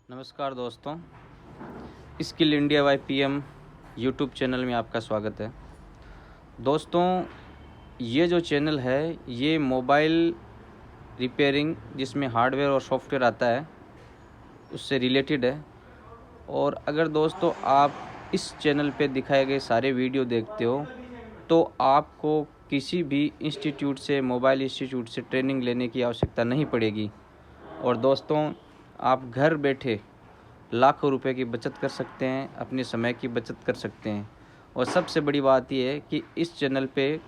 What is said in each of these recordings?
नमस्कार दोस्तों, skill India Y PM YouTube channel में आपका स्वागत है। दोस्तों, ये जो चैनल है ये मोबाइल रिपेयरिंग जिसमें हार्डवेयर और सॉफ्टवेयर आता है उससे रिलेटेड है। और अगर दोस्तों आप इस चैनल पे दिखाए गए सारे वीडियो देखते हो तो आपको किसी भी इंस्टीट्यूट से मोबाइल इंस्टीट्यूट से ट्रेनिंग लेने की आवश्यकता नहीं पड़ेगी। और दोस्तों, आप घर बैठे लाखों रुपए की बचत कर सकते हैं, अपने समय की बचत कर सकते हैं। और सबसे बड़ी बात यह है कि इस चैनल पे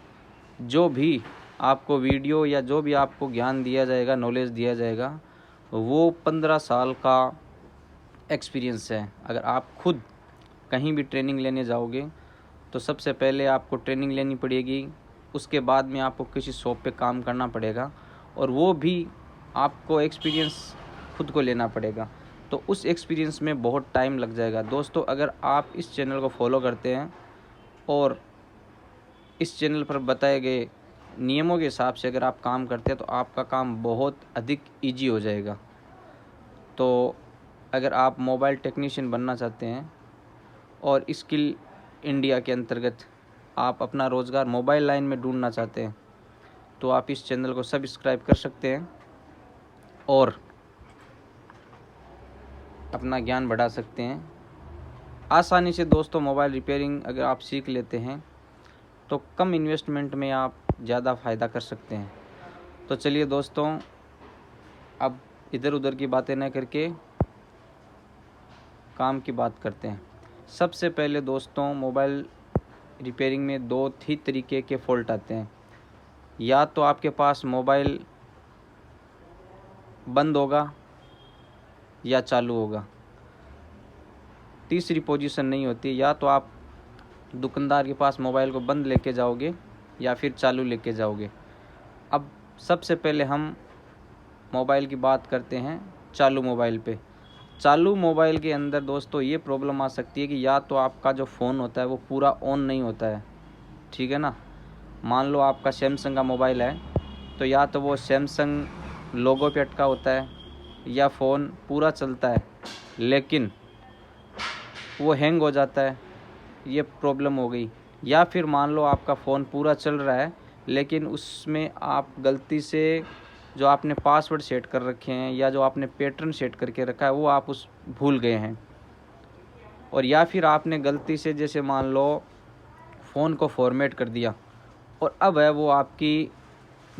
जो भी आपको वीडियो या जो भी आपको ज्ञान दिया जाएगा, नॉलेज दिया जाएगा, वो 15 साल का एक्सपीरियंस है। अगर आप खुद कहीं भी ट्रेनिंग लेने जाओगे तो सबसे पहले आपको ट्रेनिंग लेनी पड़ेगी, उसके बाद में आपको किसी शॉप पे काम करना पड़ेगा और वो भी आपको एक्सपीरियंस खुद को लेना पड़ेगा। तो उस एक्सपीरियंस में बहुत टाइम लग जाएगा। दोस्तों, अगर आप इस चैनल को फॉलो करते हैं और इस चैनल पर बताए गए नियमों के हिसाब से अगर आप काम करते हैं तो आपका काम बहुत अधिक ईजी हो जाएगा। तो अगर आप मोबाइल टेक्नीशियन बनना चाहते हैं और स्किल इंडिया के अंतर्गत आप अपना रोज़गार मोबाइल लाइन में ढूंढना चाहते हैं तो आप इस चैनल को सब्सक्राइब कर सकते हैं और अपना ज्ञान बढ़ा सकते हैं आसानी से। दोस्तों, मोबाइल रिपेयरिंग अगर आप सीख लेते हैं तो कम इन्वेस्टमेंट में आप ज़्यादा फ़ायदा कर सकते हैं। तो चलिए दोस्तों, अब इधर उधर की बातें न करके काम की बात करते हैं। सबसे पहले दोस्तों, मोबाइल रिपेयरिंग में दो ही तरीके के फ़ॉल्ट आते हैं। या तो आपके पास मोबाइल बंद होगा या चालू होगा, तीसरी पोजीशन नहीं होती। या तो आप दुकानदार के पास मोबाइल को बंद लेके जाओगे या फिर चालू लेके जाओगे। अब सबसे पहले हम मोबाइल की बात करते हैं चालू मोबाइल पे। चालू मोबाइल के अंदर दोस्तों ये प्रॉब्लम आ सकती है कि या तो आपका जो फ़ोन होता है वो पूरा ऑन नहीं होता है, ठीक है ना। मान लो आपका सैमसंग का मोबाइल है तो या तो वो सैमसंग लोगो पे अटका होता है या फ़ोन पूरा चलता है लेकिन वो हैंग हो जाता है, ये प्रॉब्लम हो गई। या फिर मान लो आपका फ़ोन पूरा चल रहा है लेकिन उसमें आप गलती से जो आपने पासवर्ड सेट कर रखे हैं या जो आपने पैटर्न सेट करके रखा है वो आप उस भूल गए हैं। और या फिर आपने गलती से जैसे मान लो फ़ोन को फॉर्मेट कर दिया और अब है वो आपकी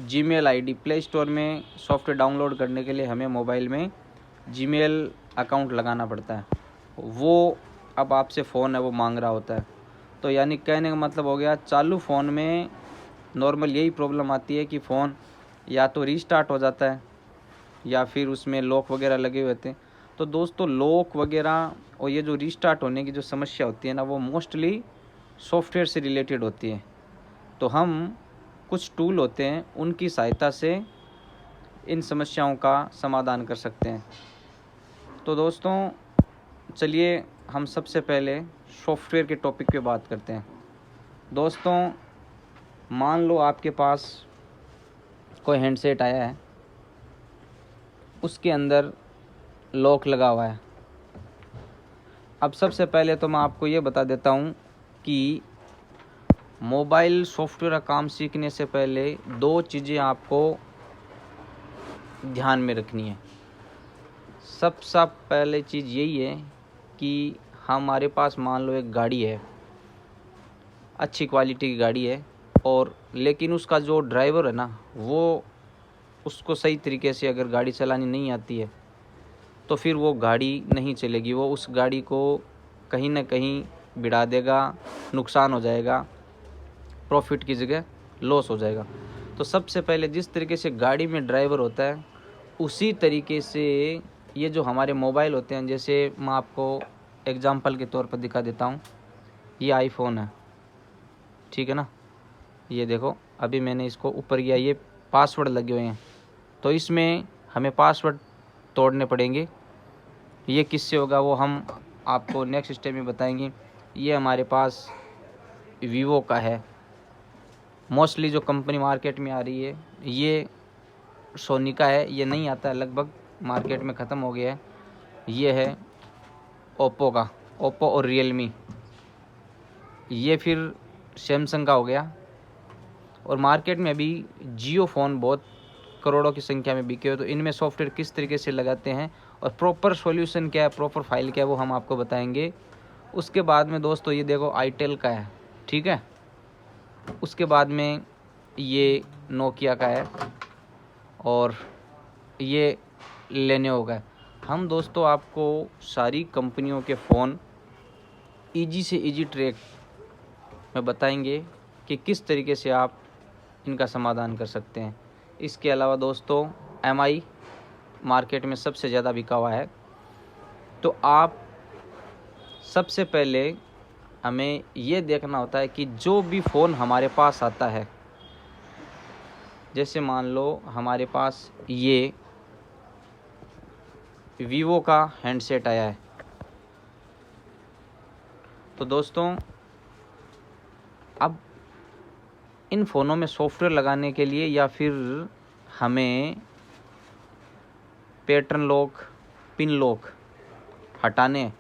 जीमेल आईडी, प्ले स्टोर में सॉफ्टवेयर डाउनलोड करने के लिए हमें मोबाइल में जीमेल अकाउंट लगाना पड़ता है, वो अब आपसे फ़ोन है वो मांग रहा होता है। तो यानी कहने का मतलब हो गया, चालू फ़ोन में नॉर्मल यही प्रॉब्लम आती है कि फ़ोन या तो रीस्टार्ट हो जाता है या फिर उसमें लॉक वगैरह लगे हुए होते हैं। तो दोस्तों, लॉक वगैरह और ये जो रीस्टार्ट होने की जो समस्या होती है ना, वो मोस्टली सॉफ्टवेयर से रिलेटेड होती है। तो हम कुछ टूल होते हैं उनकी सहायता से इन समस्याओं का समाधान कर सकते हैं। तो दोस्तों, चलिए हम सबसे पहले सॉफ्टवेयर के टॉपिक पे बात करते हैं। दोस्तों, मान लो आपके पास कोई हैंडसेट आया है, उसके अंदर लॉक लगा हुआ है। अब सबसे पहले तो मैं आपको ये बता देता हूँ कि मोबाइल सॉफ्टवेयर का काम सीखने से पहले दो चीज़ें आपको ध्यान में रखनी है। सबसे पहले चीज़ यही है कि हमारे पास मान लो एक गाड़ी है, अच्छी क्वालिटी की गाड़ी है, और लेकिन उसका जो ड्राइवर है ना, वो उसको सही तरीके से अगर गाड़ी चलानी नहीं आती है तो फिर वो गाड़ी नहीं चलेगी, वो उस गाड़ी को कहीं ना कहीं बिड़ा देगा, नुकसान हो जाएगा, प्रॉफिट की जगह लॉस हो जाएगा। तो सबसे पहले जिस तरीके से गाड़ी में ड्राइवर होता है उसी तरीके से ये जो हमारे मोबाइल होते हैं, जैसे मैं आपको एग्जांपल के तौर पर दिखा देता हूँ। ये आईफोन है, ठीक है ना। ये देखो, अभी मैंने इसको ऊपर किया, ये पासवर्ड लगे हुए हैं तो इसमें हमें पासवर्ड तोड़ने पड़ेंगे। ये किससे होगा वो हम आपको नेक्स्ट स्टेप में बताएंगे। ये हमारे पास वीवो का है, मोस्टली जो कंपनी मार्केट में आ रही है ये सोनी का है, ये नहीं आता है, लगभग मार्केट में ख़त्म हो गया है। ये है ओप्पो का, ओप्पो और रियलमी। ये फिर सैमसंग का हो गया। और मार्केट में अभी जियो फ़ोन बहुत करोड़ों की संख्या में बिके हो। तो इनमें सॉफ्टवेयर किस तरीके से लगाते हैं और प्रॉपर सॉल्यूशन क्या है, प्रॉपर फाइल क्या है, वो हम आपको बताएंगे। उसके बाद में दोस्तों ये देखो आईटेल का है, ठीक है। उसके बाद में ये नोकिया का है और ये लेनोवो का है। हम दोस्तों आपको सारी कंपनियों के फ़ोन ईजी से ईजी ट्रैक में बताएंगे कि किस तरीके से आप इनका समाधान कर सकते हैं। इसके अलावा दोस्तों MI मार्केट में सबसे ज़्यादा बिका हुआ है। तो आप सबसे पहले हमें ये देखना होता है कि जो भी फ़ोन हमारे पास आता है, जैसे मान लो हमारे पास ये वीवो का हैंडसेट आया है, तो दोस्तों अब इन फ़ोनों में सॉफ्टवेयर लगाने के लिए या फिर हमें पैटर्न लॉक, पिन लॉक हटाने,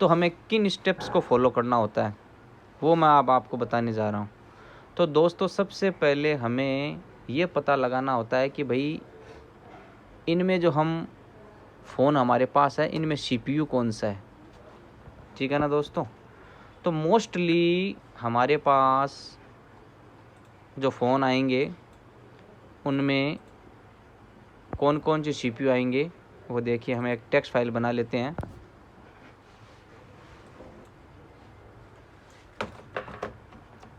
तो हमें किन स्टेप्स को फॉलो करना होता है वो मैं अब आपको बताने जा रहा हूँ। तो दोस्तों सबसे पहले हमें ये पता लगाना होता है कि भाई इनमें जो हम फ़ोन हमारे पास है इनमें CPU कौन सा है, ठीक है ना दोस्तों। तो मोस्टली हमारे पास जो फ़ोन आएंगे उनमें कौन कौन से CPU आएंगे वो देखिए। हम एक टेक्स्ट फाइल बना लेते हैं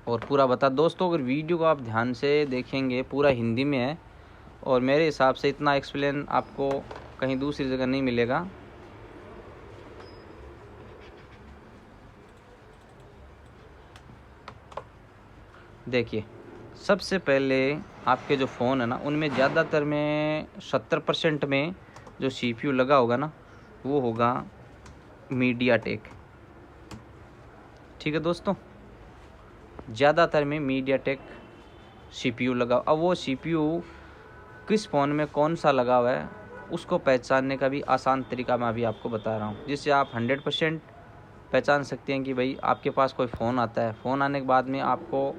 और पूरा बता। दोस्तों अगर वीडियो को आप ध्यान से देखेंगे पूरा हिंदी में है और मेरे हिसाब से इतना एक्सप्लेन आपको कहीं दूसरी जगह नहीं मिलेगा। देखिए सबसे पहले आपके जो फ़ोन है ना उनमें ज़्यादातर में 70% में जो CPU लगा होगा ना वो होगा मीडियाटेक, ठीक है दोस्तों। ज़्यादातर में मीडियाटेक CPU लगा। अब वो CPU किस फ़ोन में कौन सा लगा हुआ है उसको पहचानने का भी आसान तरीका मैं अभी आपको बता रहा हूँ, जिससे आप 100% पहचान सकते हैं कि भाई आपके पास कोई फ़ोन आता है। फ़ोन आने के बाद में आपको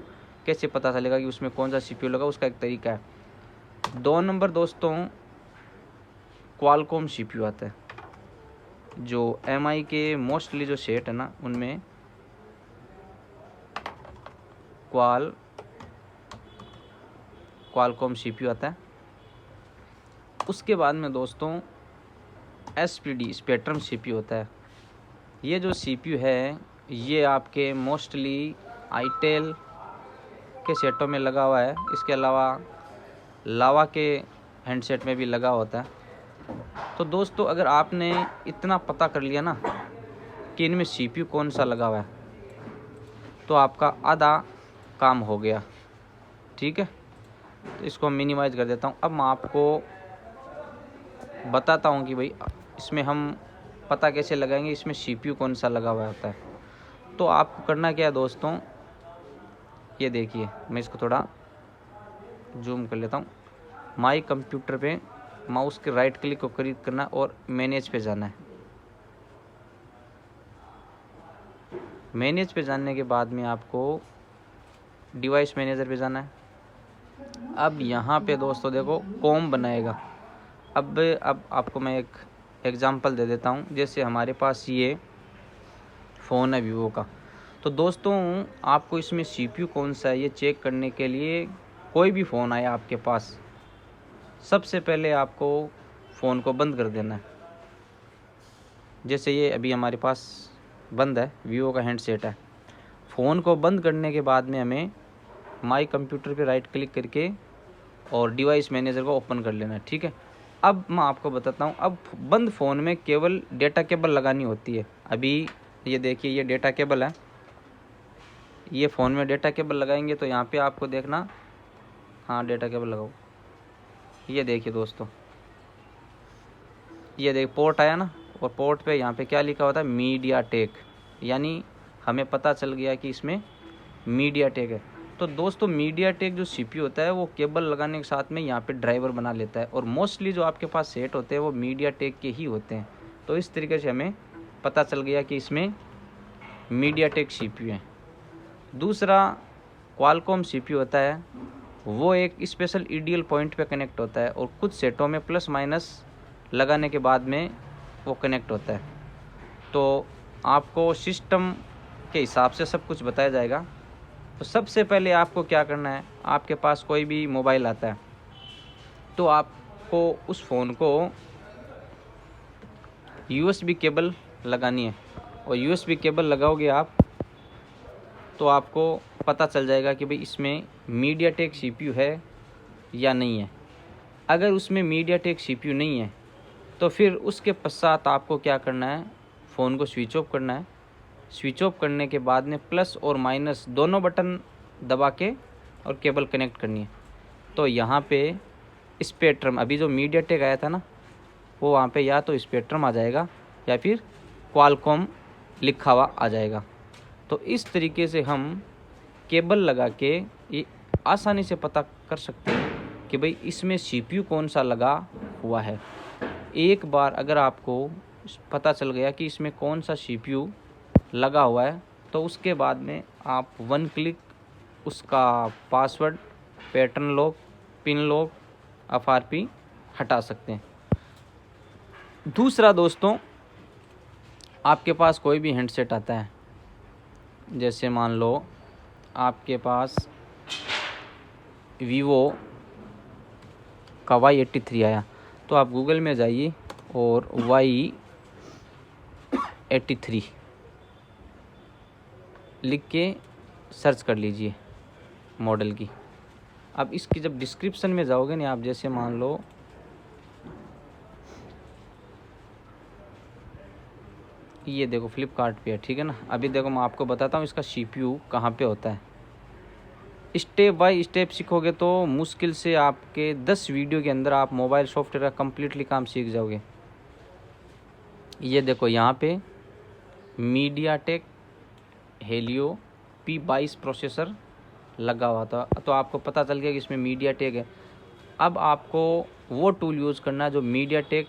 कैसे पता चलेगा कि उसमें कौन सा CPU लगा, उसका एक तरीका है। 2 नंबर दोस्तों क्वालकॉम CPU आता है। जो MI के मोस्टली जो सेट है ना उनमें क्वालकॉम CPU आता है। उसके बाद में दोस्तों SPD स्पेक्ट्रम CPU होता है। ये जो CPU है ये आपके मोस्टली आईटेल के सेटों में लगा हुआ है। इसके अलावा लावा के हैंडसेट में भी लगा होता है। तो दोस्तों अगर आपने इतना पता कर लिया ना कि इनमें CPU कौन सा लगा हुआ है तो आपका आधा काम हो गया, ठीक है। तो इसको मिनिमाइज़ कर देता हूँ। अब मैं आपको बताता हूँ कि भाई इसमें हम पता कैसे लगाएंगे इसमें CPU कौन सा लगा हुआ होता है। तो आपको करना क्या है दोस्तों, ये देखिए मैं इसको थोड़ा जूम कर लेता हूँ। माई कंप्यूटर पे माउस के राइट क्लिक को क्लिक करना और मैनेज पे जाना है। मैनेज पे जाने के बाद में आपको डिवाइस मैनेजर पे जाना है। अब यहाँ पे दोस्तों देखो कॉम बनाएगा। अब आपको मैं एक एग्जांपल दे देता हूँ। जैसे हमारे पास ये फ़ोन है वीवो का, तो दोस्तों आपको इसमें CPU कौन सा है ये चेक करने के लिए कोई भी फ़ोन आए आपके पास, सबसे पहले आपको फ़ोन को बंद कर देना है। जैसे ये अभी हमारे पास बंद है, वीवो का हैंडसेट है। फ़ोन को बंद करने के बाद में हमें माई कंप्यूटर पे राइट क्लिक करके और डिवाइस मैनेजर को ओपन कर लेना है, ठीक है। अब मैं आपको बताता हूँ। अब बंद फ़ोन में केवल डेटा केबल लगानी होती है। अभी ये देखिए ये डेटा केबल है, ये फ़ोन में डेटा केबल लगाएंगे तो यहाँ पे आपको देखना, हाँ डेटा केबल लगाओ। ये देखिए दोस्तों, ये देख पोर्ट आया ना, और पोर्ट पे यहाँ पे क्या लिखा होता है मीडियाटेक, यानी हमें पता चल गया कि इसमें मीडियाटेक है। तो दोस्तों मीडियाटेक जो CPU होता है वो केबल लगाने के साथ में यहाँ पे ड्राइवर बना लेता है। और मोस्टली जो आपके पास सेट होते हैं वो मीडियाटेक के ही होते हैं। तो इस तरीके से हमें पता चल गया कि इसमें मीडियाटेक CPU है। दूसरा क्वालकॉम CPU होता है, वो एक स्पेशल EDL पॉइंट पे कनेक्ट होता है और कुछ सेटों में प्लस माइनस लगाने के बाद में वो कनेक्ट होता है। तो आपको सिस्टम के हिसाब से सब कुछ बताया जाएगा। तो सबसे पहले आपको क्या करना है, आपके पास कोई भी मोबाइल आता है तो आपको उस फ़ोन को USB केबल लगानी है, और USB केबल लगाओगे आप तो आपको पता चल जाएगा कि भाई इसमें मीडियाटेक CPU है या नहीं है। अगर उसमें मीडियाटेक CPU नहीं है तो फिर उसके पश्चात आपको क्या करना है, फ़ोन को स्विच ऑफ करना है। स्विच ऑफ करने के बाद में प्लस और माइनस दोनों बटन दबा के और केबल कनेक्ट करनी है। तो यहाँ पे स्पेक्ट्रम, अभी जो मीडियाटेक आया था ना, वो वहाँ पे या तो स्पेक्ट्रम आ जाएगा या फिर क्वालकॉम लिखा हुआ आ जाएगा। तो इस तरीके से हम केबल लगा के ये आसानी से पता कर सकते हैं कि भाई इसमें CPU कौन सा लगा हुआ है। एक बार अगर आपको पता चल गया कि इसमें कौन सा CPU लगा हुआ है तो उसके बाद में आप 1 क्लिक उसका password, pattern lock, pin lock, FRP हटा सकते हैं। दूसरा दोस्तों, आपके पास कोई भी हैंडसेट आता है, जैसे मान लो आपके पास वीवो का Y83 आया, तो आप गूगल में जाइए और Y83 लिख के सर्च कर लीजिए मॉडल की। अब इसकी जब डिस्क्रिप्शन में जाओगे ना आप, जैसे मान लो ये देखो फ्लिपकार्ट पे है, ठीक है ना। अभी देखो मैं आपको बताता हूँ इसका CPU कहाँ पे होता है। स्टेप बाय स्टेप सीखोगे तो मुश्किल से आपके 10 वीडियो के अंदर आप मोबाइल सॉफ्टवेयर का कम्प्लीटली काम सीख जाओगे। ये देखो यहाँ पे मीडियाटेक हेलियो P22 प्रोसेसर लगा हुआ था, तो आपको पता चल गया कि इसमें मीडियाटेक है। अब आपको वो टूल यूज़ करना है जो मीडियाटेक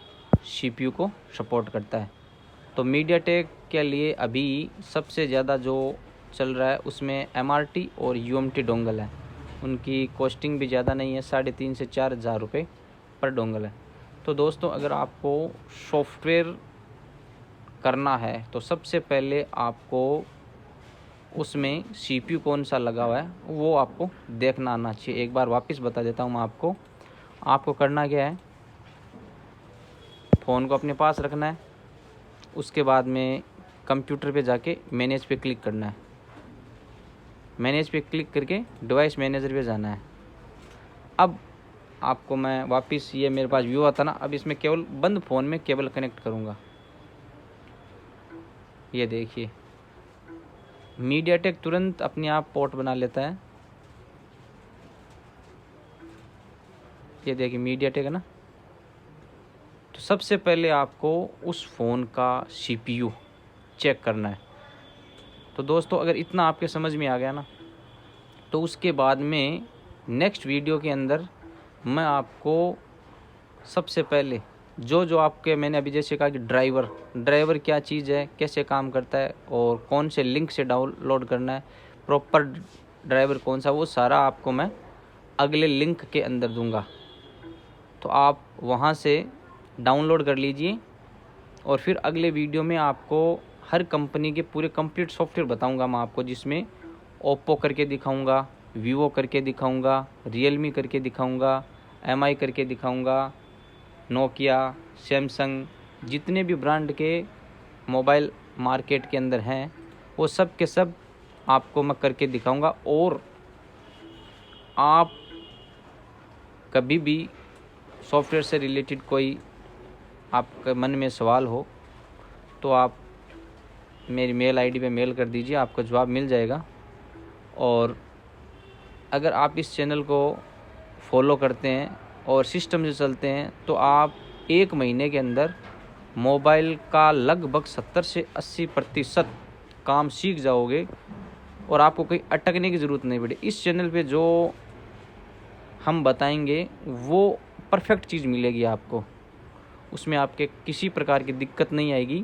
CPU को सपोर्ट करता है। तो मीडियाटेक के लिए अभी सबसे ज़्यादा जो चल रहा है उसमें MRT और UMT डोंगल है। उनकी कॉस्टिंग भी ज़्यादा नहीं है, 3,500 से 4,000 रुपये पर डोंगल है। तो दोस्तों, अगर आपको सॉफ्टवेयर करना है तो सबसे पहले आपको उसमें CPU कौन सा लगा हुआ है वो आपको देखना आना चाहिए। एक बार वापस बता देता हूँ मैं आपको करना क्या है, फ़ोन को अपने पास रखना है, उसके बाद में कंप्यूटर पे जाके मैनेज पे क्लिक करना है। मैनेज पे क्लिक करके डिवाइस मैनेजर पे जाना है। अब आपको मैं वापस, ये मेरे पास व्यू आता ना, अब इसमें केवल बंद फ़ोन में केबल कनेक्ट करूँगा। ये देखिए मीडियाटेक तुरंत अपने आप पोर्ट बना लेता है। ये देखिए मीडियाटेक है ना। तो सबसे पहले आपको उस फ़ोन का CPU चेक करना है। तो दोस्तों, अगर इतना आपके समझ में आ गया ना, तो उसके बाद में नेक्स्ट वीडियो के अंदर मैं आपको सबसे पहले जो आपके, मैंने अभी जैसे कहा कि ड्राइवर क्या चीज़ है, कैसे काम करता है और कौन से लिंक से डाउनलोड करना है, प्रॉपर ड्राइवर कौन सा, वो सारा आपको मैं अगले लिंक के अंदर दूंगा। तो आप वहाँ से डाउनलोड कर लीजिए और फिर अगले वीडियो में आपको हर कंपनी के पूरे कंप्लीट सॉफ्टवेयर बताऊंगा मैं आपको, जिसमें ओप्पो करके दिखाऊंगा, वीवो करके दिखाऊंगा, रियलमी करके दिखाऊंगा, MI करके दिखाऊंगा, नोकिया, सैमसंग, जितने भी ब्रांड के मोबाइल मार्केट के अंदर हैं वो सब के सब आपको मैं करके दिखाऊंगा। और आप कभी भी सॉफ्टवेयर से रिलेटेड कोई आपके मन में सवाल हो तो आप मेरी मेल ID पे मेल कर दीजिए, आपको जवाब मिल जाएगा। और अगर आप इस चैनल को फॉलो करते हैं और सिस्टम से चलते हैं तो आप 1 महीने के अंदर मोबाइल का लगभग 70 से 80% काम सीख जाओगे और आपको कहीं अटकने की ज़रूरत नहीं पड़े। इस चैनल पे जो हम बताएंगे वो परफेक्ट चीज़ मिलेगी आपको। उसमें आपके किसी प्रकार की दिक्कत नहीं आएगी।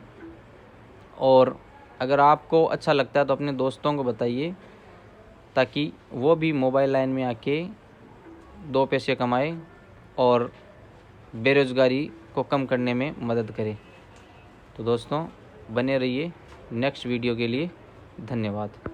और अगर आपको अच्छा लगता है तो अपने दोस्तों को बताइए, ताकि वो भी मोबाइल लाइन में आके 2 पैसे कमाए और बेरोज़गारी को कम करने में मदद करे। तो दोस्तों बने रहिए नेक्स्ट वीडियो के लिए। धन्यवाद।